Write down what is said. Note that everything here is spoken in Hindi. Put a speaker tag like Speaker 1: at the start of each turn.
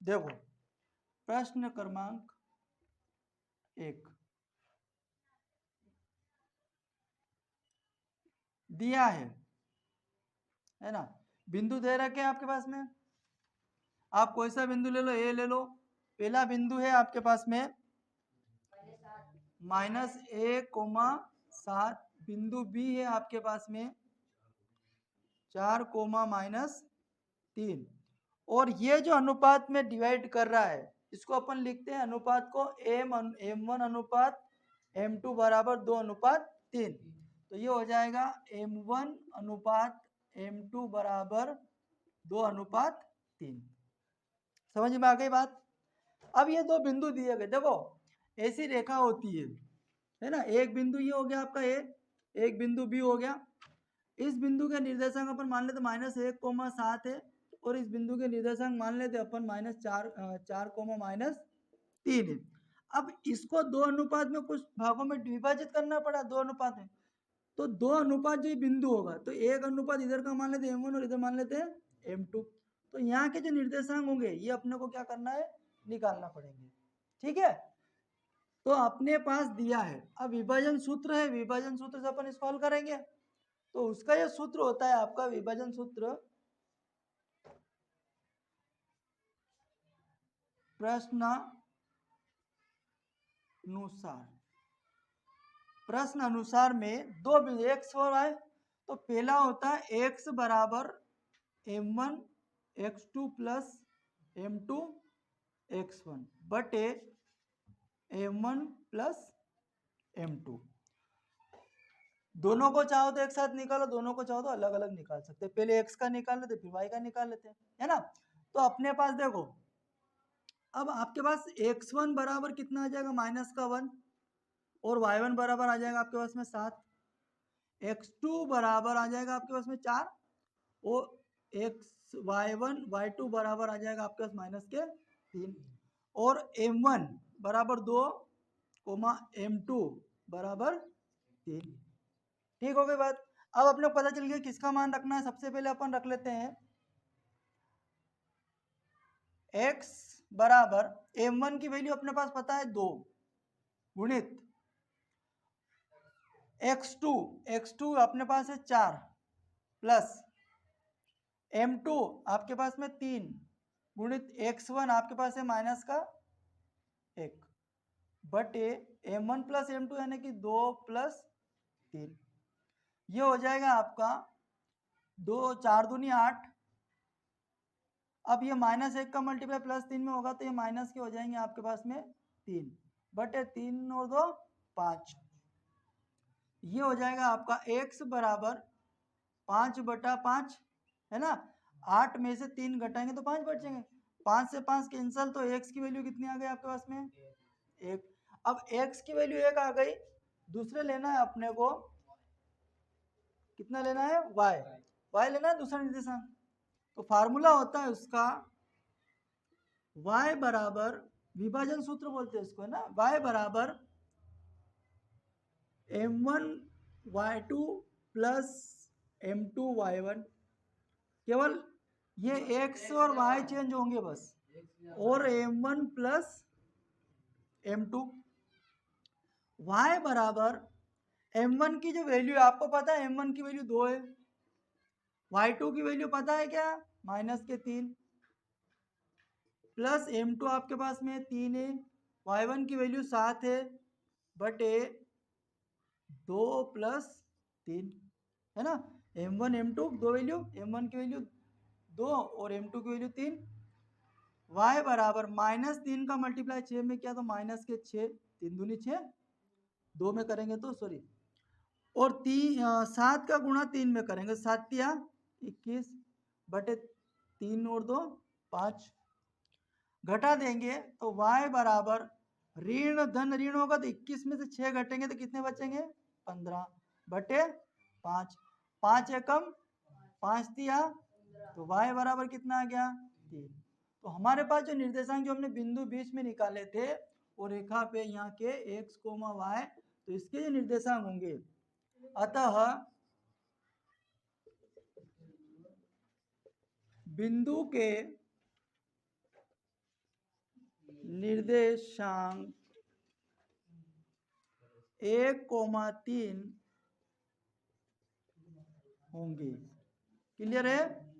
Speaker 1: देखो प्रश्न क्रमांक 1 दिया है ना। बिंदु दे रखे हैं आपके पास में, आप कोई सा बिंदु ले लो, ए ले लो। पहला बिंदु है आपके पास में -1,7। बिंदु बी है आपके पास में 4,-3। और ये जो अनुपात में डिवाइड कर रहा है इसको अपन लिखते हैं अनुपात को m1 अनुपात m2 बराबर 2:3। तो ये हो जाएगा m1 अनुपात m2 बराबर 2:3। समझ में आ गई बात। अब ये दो बिंदु दिए गए, देखो ऐसी रेखा होती है ना। एक बिंदु ये हो गया आपका ए, एक बिंदु बी हो गया। इस बिंदु के निर्देशांक अपन मान लेते -1,7 है और इस बिंदु के निर्देशांक मान लेते अपन -4,-3 है। अब इसको दो अनुपात में कुछ भागों में विभाजित करना पड़ा, दो अनुपात में। तो दो अनुपात जो बिंदु होगा तो एक अनुपात इधर का मान लेते हैं m1 और इधर मान लेते हैं m2। तो यहाँ के जो निर्देशांक होंगे ये अपने को क्या करना है, निकालना पड़ेंगे। ठीक है, तो अपने पास दिया है। अब विभाजन सूत्र है, विभाजन सूत्र से अपन इसको हल करेंगे। तो उसका ये सूत्र होता है आपका विभाजन सूत्र प्रश्न अनुसार में दो x और y। तो पहला होता है x बराबर m1 x2 plus m2 x1 बटे m1 प्लस m2। दोनों को चाहो तो एक साथ निकालो, दोनों को चाहो तो अलग अलग निकाल सकते हैं। पहले x का निकाल लेते फिर y का निकाल लेते हैं, है ना। तो अपने पास देखो अब आपके पास x1 बराबर कितना आ जाएगा -1 और y1 बराबर आ जाएगा आपके पास में 7। x2 बराबर आ जाएगा आपके पास में 4 और y1 y2 बराबर आ जाएगा आपके पास -3 और m1 बराबर 2, m2 बराबर 3। ठीक हो गई बात। अब अपने को पता चल गया किसका मान रखना है। सबसे पहले अपन रख लेते हैं x बराबर m1 की वैल्यू अपने पास पता है 2 गुणित x2 अपने पास है 4 प्लस m2 आपके पास में 3 गुणित x1 आपके पास है -1 बटे m1 प्लस m2 यानी कि 2 प्लस 3। ये हो जाएगा आपका 2 4 दूनी 8। अब ये -1 का मल्टीप्लाई +3 में होगा तो ये माइनस के हो जाएंगे आपके पास में 3 बटे 3 और 2 5। ये हो जाएगा आपका x बराबर 5/5 है ना। 8 में से 3 घटाएंगे तो 5 बचेंगे। 5 से 5 कैंसल तो x की वैल्यू कितनी आ गई आपके पास में 1। अब x की वैल्यू 1 आ गई। दूसरे लेना है अपने को, कितना लेना है y लेना है दूसरा निर्देशांक। तो फार्मूला होता है उसका y बराबर, विभाजन सूत्र बोलते हैं इसको, है ना। y बराबर m1 y2 plus m2 y1। केवल ये x और y चेंज होंगे बस, और m1 प्लस m2। y बराबर m1 की जो वैल्यू है आपको पता है m1 की वैल्यू 2 है, y2 की वैल्यू पता है क्या -3 प्लस m2 आपके पास में 3 है, y1 की वैल्यू 7 है बटे 2 प्लस 3 है ना। m1 m2 दो वैल्यू, m1 की वैल्यू 2 और m2 की वैल्यू 3। y बराबर -3 का मल्टीप्लाई 6 में किया तो -6, 3 दूनी 6, 2 में करेंगे तो सॉरी, और 7 का गुणा 3 में करेंगे 7 या 21 बटे 3 और 2 5। घटा देंगे तो y बराबर ऋण धन ऋण होगा तो 21 में से 6 घटेंगे तो कितने बचेंगे 15 बटे 5। 5 एकम 5 दिया तो y बराबर कितना आ गया 3। तो हमारे पास जो निर्देशांक जो हमने बिंदु बीच में निकाले थे वो रेखा पे यहाँ के x, y, तो इसके जो निर्देशांक होंगे, अतः बिंदु के निर्देशांक 1,3 होंगे। क्लियर है?